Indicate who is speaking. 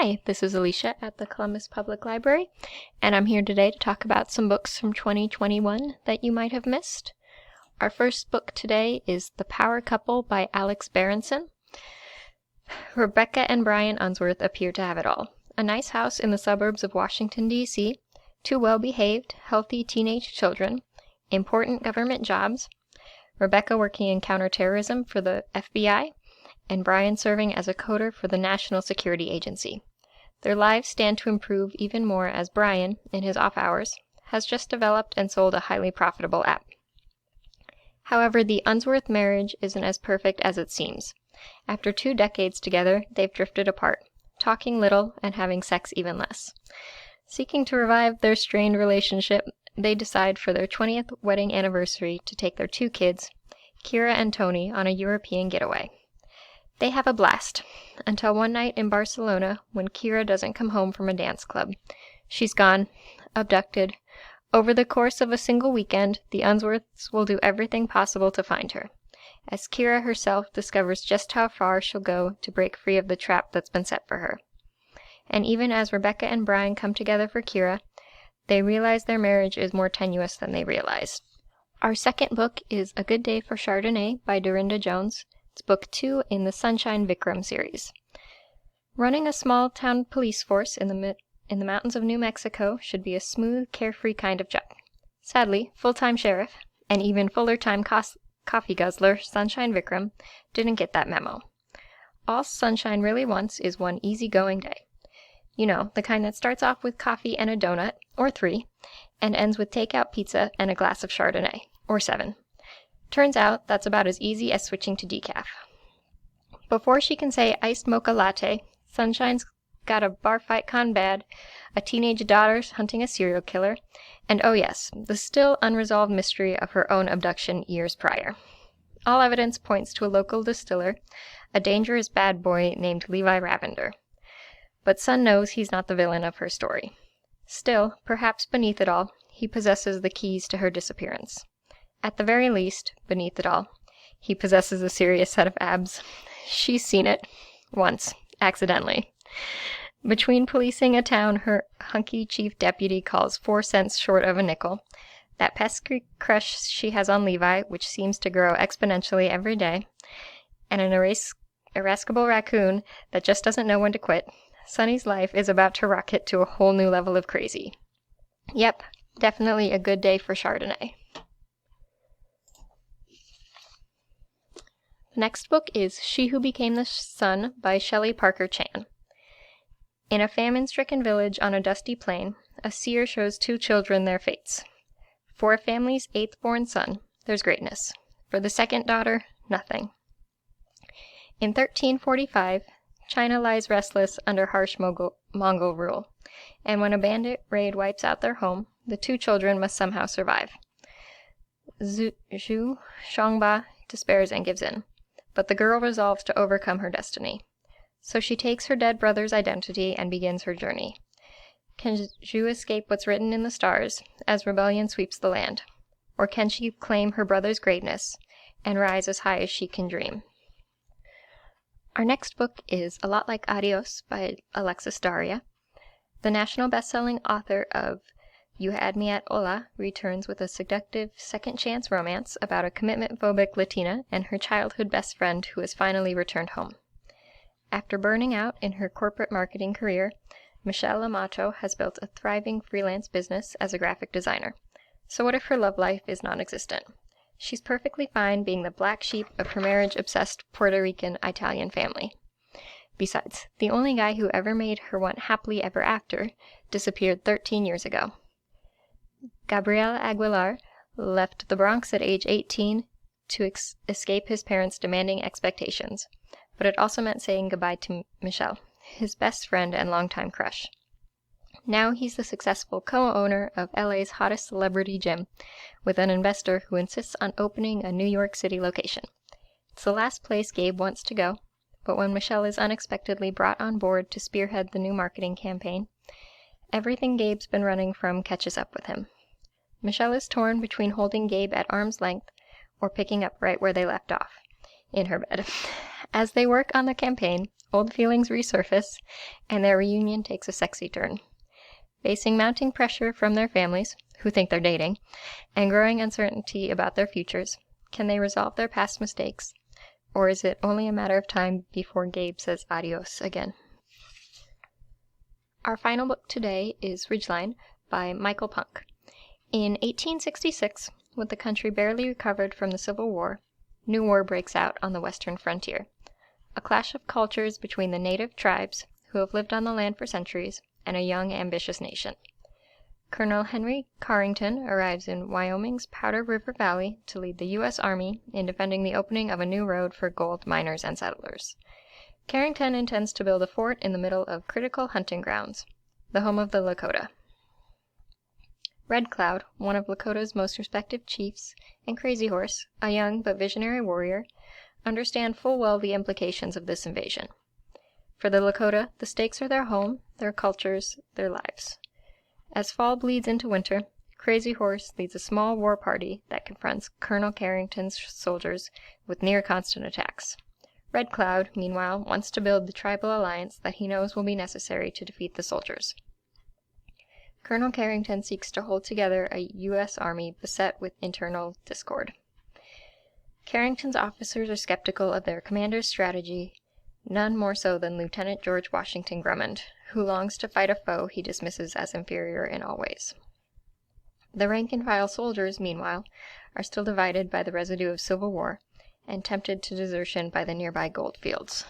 Speaker 1: Hi, this is Alicia at the Columbus Public Library, and I'm here today to talk about some books from 2021 that you might have missed. Our first book today is The Power Couple by Alex Berenson. Rebecca and Brian Unsworth appear to have it all. A nice house in the suburbs of Washington, D.C., two well-behaved, healthy teenage children, important government jobs, Rebecca working in counterterrorism for the FBI, and Brian serving as a coder for the National Security Agency. Their lives stand to improve even more as Brian, in his off hours, has just developed and sold a highly profitable app. However, the Unsworth marriage isn't as perfect as it seems. After 2 decades together, they've drifted apart, talking little and having sex even less. Seeking to revive their strained relationship, they decide for their 20th wedding anniversary to take their 2 kids, Kira and Tony, on a European getaway. They have a blast, until one night in Barcelona when Kira doesn't come home from a dance club. She's gone, abducted. Over the course of a single weekend, the Unsworths will do everything possible to find her, as Kira herself discovers just how far she'll go to break free of the trap that's been set for her. And even as Rebecca and Brian come together for Kira, they realize their marriage is more tenuous than they realized. Our second book is A Good Day for Chardonnay by Dorinda Jones. It's book 2 in the Sunshine Vikram series. Running a small-town police force in the mountains of New Mexico should be a smooth, carefree kind of job. Sadly, full-time sheriff, and even fuller-time coffee guzzler Sunshine Vikram didn't get that memo. All Sunshine really wants is one easy-going day. You know, the kind that starts off with coffee and a donut, or 3, and ends with takeout pizza and a glass of Chardonnay, or 7. Turns out that's about as easy as switching to decaf. Before she can say iced mocha latte, Sunshine's got a bar fight gone bad, a teenage daughter hunting a serial killer, and oh yes, the still unresolved mystery of her own abduction years prior. All evidence points to a local distiller, a dangerous bad boy named Levi Ravender. But Sun knows he's not the villain of her story. Still, perhaps beneath it all, he possesses the keys to her disappearance. At the very least, beneath it all, he possesses a serious set of abs. She's seen it. Once. Accidentally. Between policing a town her hunky chief deputy calls 4 cents short of a nickel, that pesky crush she has on Levi, which seems to grow exponentially every day, and an irascible raccoon that just doesn't know when to quit, Sunny's life is about to rocket to a whole new level of crazy. Yep, definitely a good day for Chardonnay. The next book is She Who Became the Sun by Shelley Parker Chan. In a famine-stricken village on a dusty plain, a seer shows 2 children their fates. For a family's 8th-born son, there's greatness. For the second daughter, nothing. In 1345, China lies restless under harsh Mongol rule, and when a bandit raid wipes out their home, the 2 children must somehow survive. Zhu Shangba despairs and gives in, but the girl resolves to overcome her destiny. So she takes her dead brother's identity and begins her journey. Can Zhu escape what's written in the stars as rebellion sweeps the land? Or can she claim her brother's greatness and rise as high as she can dream? Our next book is A Lot Like Adios by Alexis Daria. The national best-selling author of You Had Me at Hola returns with a seductive second-chance romance about a commitment-phobic Latina and her childhood best friend who has finally returned home. After burning out in her corporate marketing career, Michelle Amato has built a thriving freelance business as a graphic designer. So what if her love life is non-existent? She's perfectly fine being the black sheep of her marriage-obsessed Puerto Rican-Italian family. Besides, the only guy who ever made her want happily ever after disappeared 13 years ago. Gabriel Aguilar left the Bronx at age 18 to escape his parents' demanding expectations, but it also meant saying goodbye to Michelle, his best friend and longtime crush. Now he's the successful co-owner of LA's hottest celebrity gym, with an investor who insists on opening a New York City location. It's the last place Gabe wants to go, but when Michelle is unexpectedly brought on board to spearhead the new marketing campaign, everything Gabe's been running from catches up with him. Michelle is torn between holding Gabe at arm's length or picking up right where they left off, in her bed. As they work on the campaign, old feelings resurface, and their reunion takes a sexy turn. Facing mounting pressure from their families, who think they're dating, and growing uncertainty about their futures, can they resolve their past mistakes? Or is it only a matter of time before Gabe says adios again? Our final book today is Ridgeline by Michael Punk. In 1866, with the country barely recovered from the Civil War, new war breaks out on the western frontier. A clash of cultures between the native tribes, who have lived on the land for centuries, and a young, ambitious nation. Colonel Henry Carrington arrives in Wyoming's Powder River Valley to lead the U.S. Army in defending the opening of a new road for gold miners and settlers. Carrington intends to build a fort in the middle of critical hunting grounds, the home of the Lakota. Red Cloud, one of Lakota's most respected chiefs, and Crazy Horse, a young but visionary warrior, understand full well the implications of this invasion. For the Lakota, the stakes are their home, their cultures, their lives. As fall bleeds into winter, Crazy Horse leads a small war party that confronts Colonel Carrington's soldiers with near-constant attacks. Red Cloud, meanwhile, wants to build the tribal alliance that he knows will be necessary to defeat the soldiers. Colonel Carrington seeks to hold together a U.S. Army beset with internal discord. Carrington's officers are skeptical of their commander's strategy, none more so than Lieutenant George Washington Drummond, who longs to fight a foe he dismisses as inferior in all ways. The rank-and-file soldiers, meanwhile, are still divided by the residue of Civil War, and tempted to desertion by the nearby gold fields.